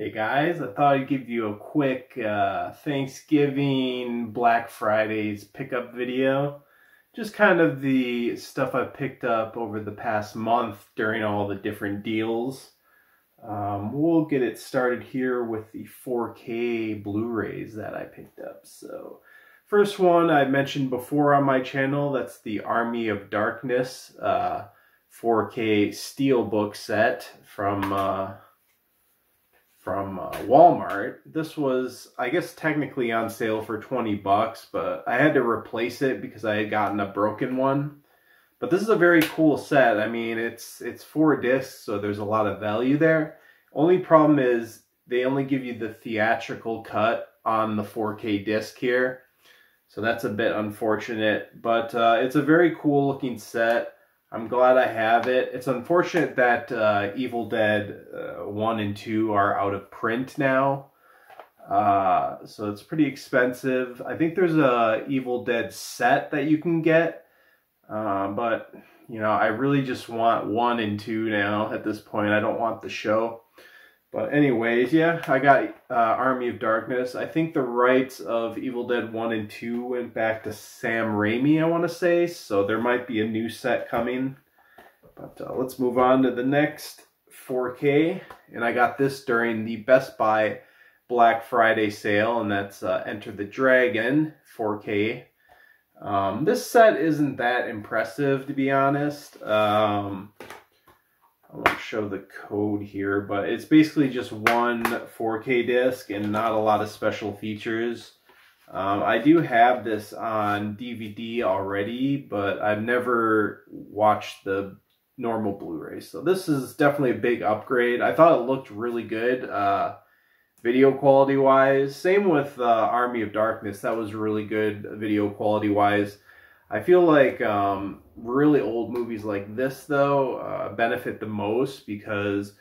Hey guys, I thought I'd give you a quick Thanksgiving, Black Friday's pickup video. Just kind of the stuff I've picked up over the past month during all the different deals. We'll get it started here with the 4K Blu-rays that I picked up. So, first one I mentioned before on my channel, that's the Army of Darkness 4K Steelbook set from Walmart. This was, I guess, technically on sale for 20 bucks, but I had to replace it because I had gotten a broken one. But this is a very cool set. I mean, it's 4 discs, so there's a lot of value there. Only problem is they only give you the theatrical cut on the 4K disc here. So that's a bit unfortunate, but it's a very cool looking set. I'm glad I have it. It's unfortunate that Evil Dead 1 and 2 are out of print now. So it's pretty expensive. I think there's a Evil Dead set that you can get. But, you know, I really just want 1 and 2 now at this point. I don't want the show. But anyways, yeah, I got Army of Darkness. I think the rights of Evil Dead 1 and 2 went back to Sam Raimi, I want to say. So there might be a new set coming. But let's move on to the next 4K. And I got this during the Best Buy Black Friday sale. And that's Enter the Dragon 4K. This set isn't that impressive, to be honest. I won't show the code here, but it's basically just one 4K disc and not a lot of special features. I do have this on DVD already, but I've never watched the normal Blu-ray. So this is definitely a big upgrade. I thought it looked really good video quality wise. Same with Army of Darkness. That was really good video quality wise. I feel like really old movies like this, though, benefit the most because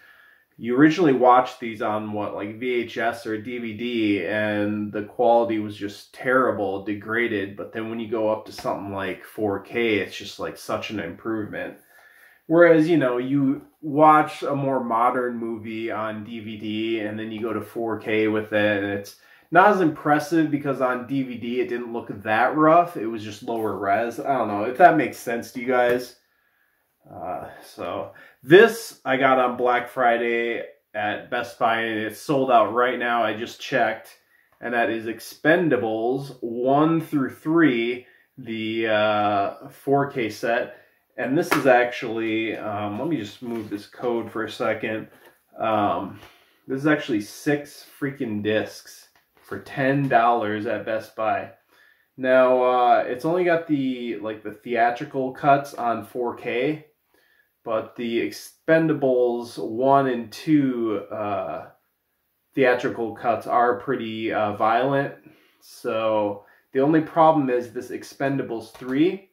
you originally watched these on, what, like VHS or DVD, and the quality was just terrible, degraded. But then when you go up to something like 4K, it's just like such an improvement. Whereas, you know, you watch a more modern movie on DVD, and then you go to 4K with it, and it's not as impressive because on DVD it didn't look that rough. It was just lower res. I don't know if that makes sense to you guys. So this I got on Black Friday at Best Buy and it's sold out right now. I just checked, and that is Expendables 1 through 3, the 4K set. And this is actually, let me just move this code for a second. This is actually 6 freaking discs for $10 at Best Buy. Now, it's only got the theatrical cuts on 4K, but the Expendables 1 and 2 theatrical cuts are pretty violent. So the only problem is this Expendables 3.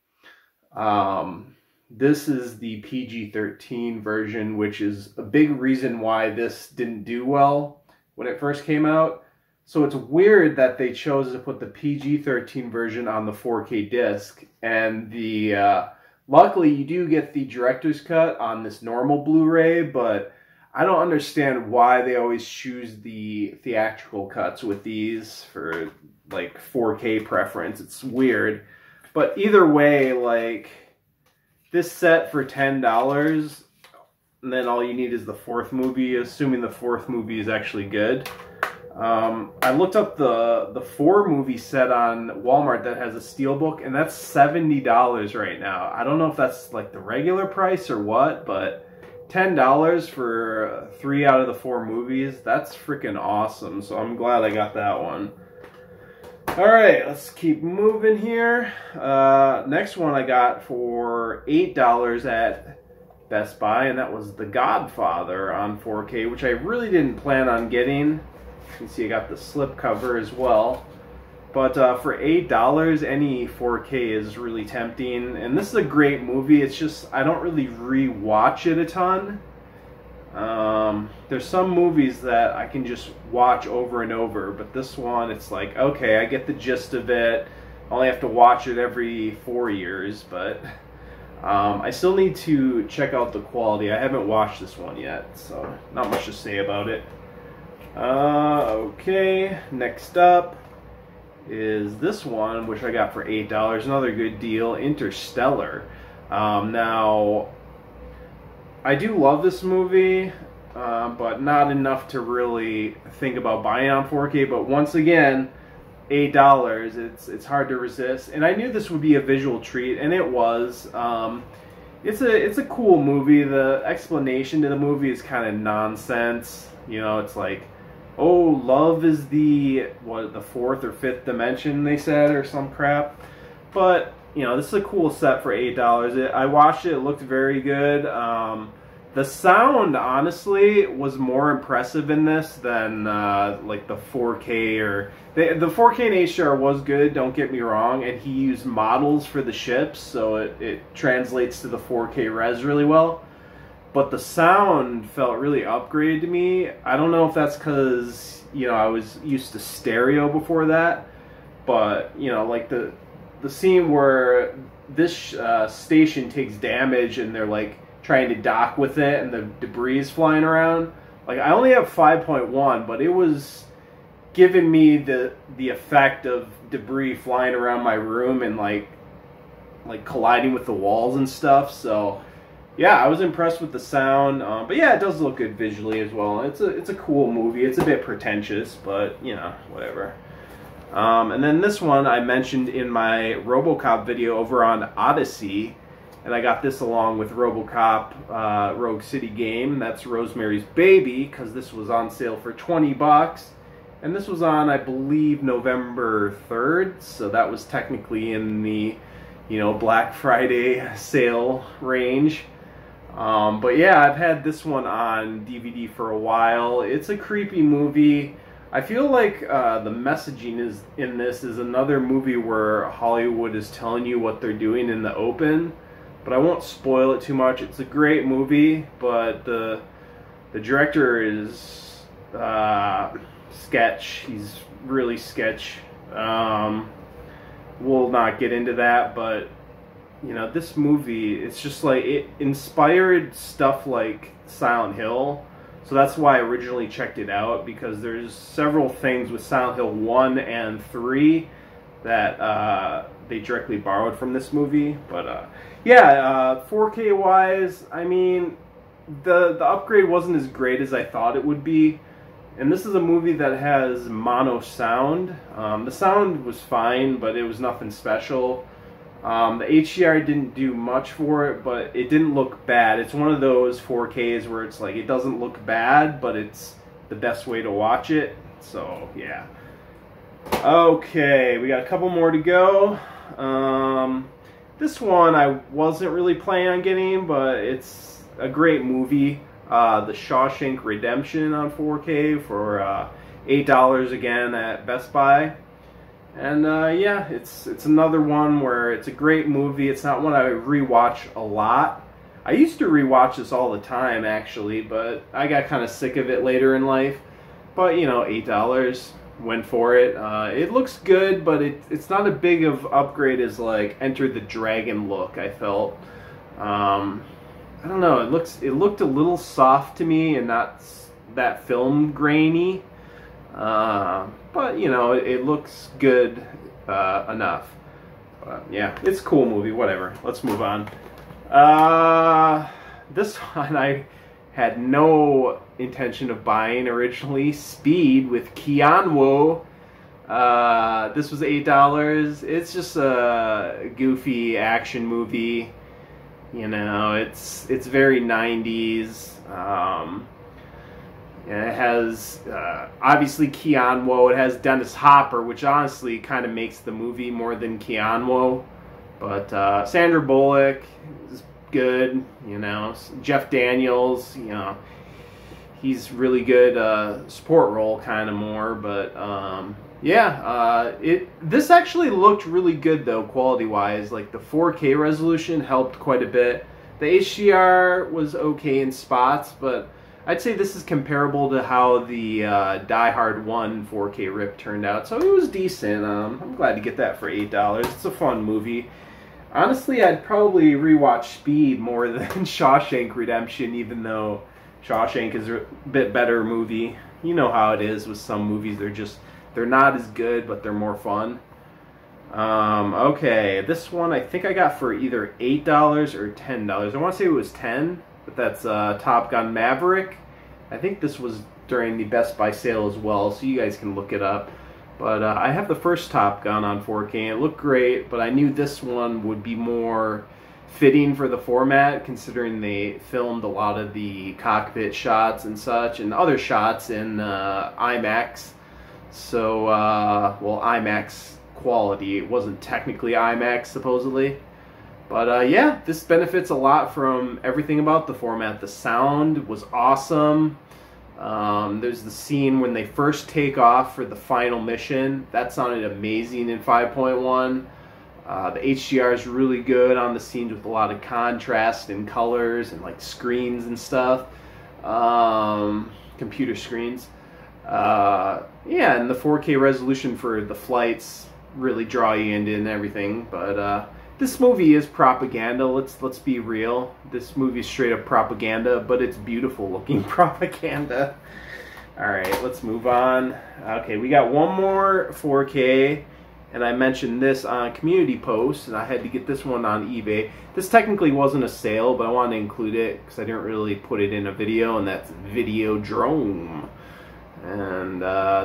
This is the PG-13 version, which is a big reason why this didn't do well when it first came out. So it's weird that they chose to put the PG-13 version on the 4K disc, and the luckily you do get the director's cut on this normal Blu-ray, but I don't understand why they always choose the theatrical cuts with these for like 4K preference. It's weird, but either way, like this set for $10, and then all you need is the 4th movie, assuming the 4th movie is actually good. I looked up the 4 movie set on Walmart that has a steelbook, and that's $70 right now. I don't know if that's like the regular price or what, but $10 for 3 out of the 4 movies, that's freaking awesome. So I'm glad I got that one. Alright, let's keep moving here. Next one I got for $8 at Best Buy, and that was The Godfather on 4K, which I really didn't plan on getting. You can see I got the slipcover as well. But for $8, any 4K is really tempting. And this is a great movie. It's just, I don't really re-watch it a ton. There's some movies that I can just watch over and over. But this one, it's like, okay, I get the gist of it. I only have to watch it every 4 years. But I still need to check out the quality. I haven't watched this one yet, so not much to say about it. Okay, next up is this one, which I got for $8. Another good deal, Interstellar. Now, I do love this movie, but not enough to really think about buying it on 4K. But once again, $8, it's hard to resist. And I knew this would be a visual treat, and it was. It's a cool movie. The explanation to the movie is kind of nonsense. You know, it's like, oh, love is the fourth or fifth dimension, they said, or some crap. But, you know, this is a cool set for $8. I watched it, it looked very good. The sound, honestly, was more impressive in this than, like, the 4K or... The 4K and HDR was good, don't get me wrong, and he used models for the ships, so it translates to the 4K res really well. But the sound felt really upgraded to me. I don't know if that's because, you know, I was used to stereo before that. But, you know, like the scene where this station takes damage and they're, like, trying to dock with it and the debris is flying around. Like, I only have 5.1, but it was giving me the effect of debris flying around my room and, like colliding with the walls and stuff, so... Yeah, I was impressed with the sound, but yeah, it does look good visually as well. It's a cool movie. It's a bit pretentious, but you know, whatever. And then this one I mentioned in my RoboCop video over on Odyssey, and I got this along with RoboCop Rogue City game. That's Rosemary's Baby, because this was on sale for 20 bucks, and this was on, I believe, November 3rd, so that was technically in the, you know, Black Friday sale range. But yeah, I've had this one on DVD for a while. It's a creepy movie. I feel like the messaging in this is another movie where Hollywood is telling you what they're doing in the open, but I won't spoil it too much. It's a great movie, but the director is sketch. He's really sketch. We'll not get into that, but you know, this movie, it's just like, it inspired stuff like Silent Hill, so that's why I originally checked it out, because there's several things with Silent Hill 1 and 3 that they directly borrowed from this movie. But yeah, 4K wise, I mean, the upgrade wasn't as great as I thought it would be. And this is a movie that has mono sound. The sound was fine, but it was nothing special. The HDR didn't do much for it, but it didn't look bad. It's one of those 4Ks where it's like, it doesn't look bad, but it's the best way to watch it. So, yeah. Okay, we got a couple more to go. This one I wasn't really planning on getting, but it's a great movie. The Shashin Redemption on 4K for $8 again at Best Buy. And yeah, it's another one where it's a great movie. It's not one I rewatch a lot. I used to rewatch this all the time, actually, but I got kind of sick of it later in life. But, you know, $8, went for it. It looks good, but it's not a big of upgrade as, like, Enter the Dragon look, I felt. I don't know, it looked a little soft to me and not that film grainy. But, you know, it looks good enough. But, yeah, it's a cool movie, whatever. Let's move on. This one I had no intention of buying originally. Speed with Keanu. This was $8. It's just a goofy action movie. You know, it's very 90s. And it has, obviously, Keanu. It has Dennis Hopper, which honestly kind of makes the movie more than Keanu. But Sandra Bullock is good, you know. Jeff Daniels, you know, he's really good. Support role kind of more, but yeah. This actually looked really good though, quality-wise. Like the 4K resolution helped quite a bit. The HDR was okay in spots, but I'd say this is comparable to how the Die Hard 1 4K rip turned out, so it was decent. I'm glad to get that for $8. It's a fun movie. Honestly, I'd probably rewatch Speed more than Shawshank Redemption, even though Shawshank is a bit better movie. You know how it is with some movies. They're not as good, but they're more fun. Okay, this one I think I got for either $8 or $10. I want to say it was 10, but that's Top Gun Maverick. I think this was during the Best Buy sale as well, so you guys can look it up. But I have the first Top Gun on 4K. It looked great, but I knew this one would be more fitting for the format, considering they filmed a lot of the cockpit shots and such, and other shots in IMAX. So, well, IMAX quality. It wasn't technically IMAX, supposedly. But yeah, this benefits a lot from everything about the format. The sound was awesome. There's the scene when they first take off for the final mission. That sounded amazing in 5.1. The HDR is really good on the scenes with a lot of contrast and colors and like screens and stuff. Computer screens. Yeah, and the 4K resolution for the flights really draw you into and everything. But this movie is propaganda. Let's be real. This movie is straight up propaganda, but it's beautiful looking propaganda. All right, let's move on. Okay, we got one more 4K, and I mentioned this on community posts, and I had to get this one on eBay. This technically wasn't a sale, but I wanted to include it because I didn't really put it in a video, and that's Video Drome. And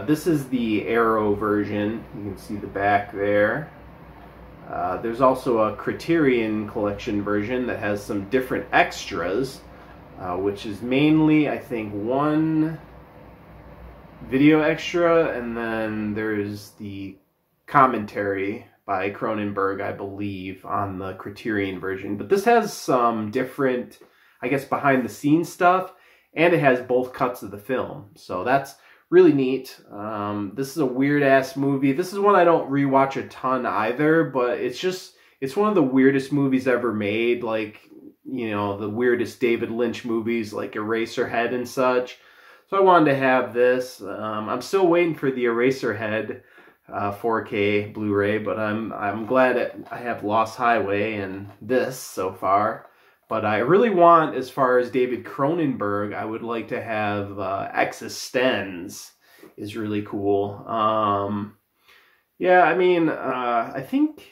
this is the Arrow version. You can see the back there. There's also a Criterion Collection version that has some different extras, which is mainly, I think, one video extra, and then there's the commentary by Cronenberg, I believe, on the Criterion version. But this has some different, I guess, behind-the-scenes stuff, and it has both cuts of the film. So that's really neat. This is a weird-ass movie. This is one I don't rewatch a ton either, but it's one of the weirdest movies ever made. Like, you know, the weirdest David Lynch movies like Eraserhead and such. So I wanted to have this. I'm still waiting for the Eraserhead 4K Blu-ray, but I'm glad I have Lost Highway and this so far. But I really want, as far as David Cronenberg, I would like to have Existenz is really cool. Yeah, I mean, I think,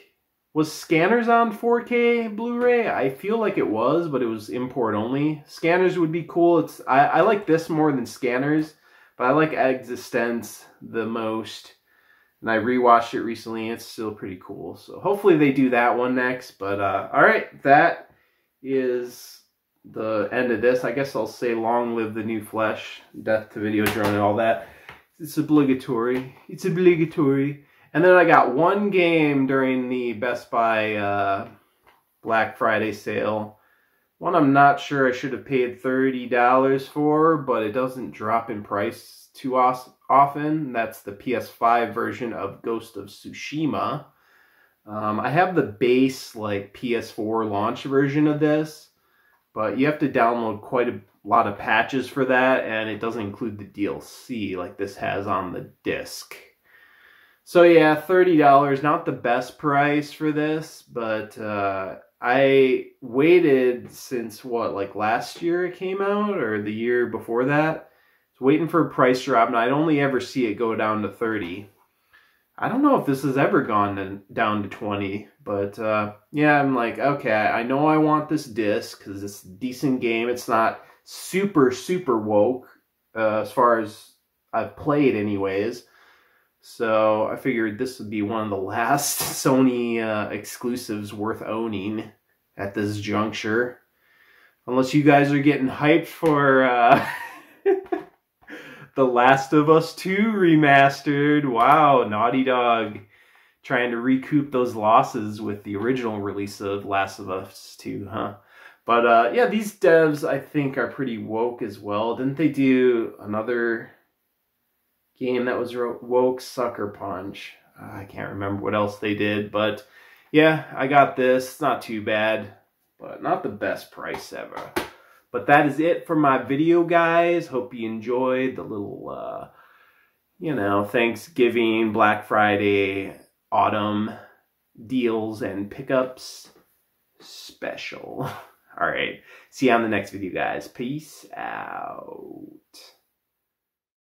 was Scanners on 4K Blu-ray? I feel like it was, but it was import only. Scanners would be cool. I like this more than Scanners, but I like Existenz the most. And I rewatched it recently, and it's still pretty cool. So hopefully they do that one next. But alright, that is the end of this. I guess I'll say long live the new flesh, death to Video Drone and all that. It's obligatory. It's obligatory. And then I got one game during the Best Buy Black Friday sale. One I'm not sure I should have paid $30 for, but it doesn't drop in price too often. That's the PS5 version of Ghost of Tsushima. I have the base like PS4 launch version of this, but you have to download quite a lot of patches for that, and it doesn't include the DLC like this has on the disc. So yeah, $30, not the best price for this, but I waited since what, like last year it came out, or the year before that. I was waiting for a price drop, and I'd only ever see it go down to 30. I don't know if this has ever gone down to 20, but yeah, I'm like, okay, I know I want this disc because it's a decent game. It's not super, super woke as far as I've played anyways. So I figured this would be one of the last Sony exclusives worth owning at this juncture. Unless you guys are getting hyped for The Last of Us 2 remastered. Wow, Naughty Dog trying to recoup those losses with the original release of Last of Us 2, huh? But yeah, these devs I think are pretty woke as well. Didn't they do another game that was woke? Sucker Punch. I can't remember what else they did, but yeah, I got this. It's not too bad, but not the best price ever. But that is it for my video, guys. Hope you enjoyed the little, you know, Thanksgiving, Black Friday, autumn deals and pickups special. All right. See you on the next video, guys. Peace out.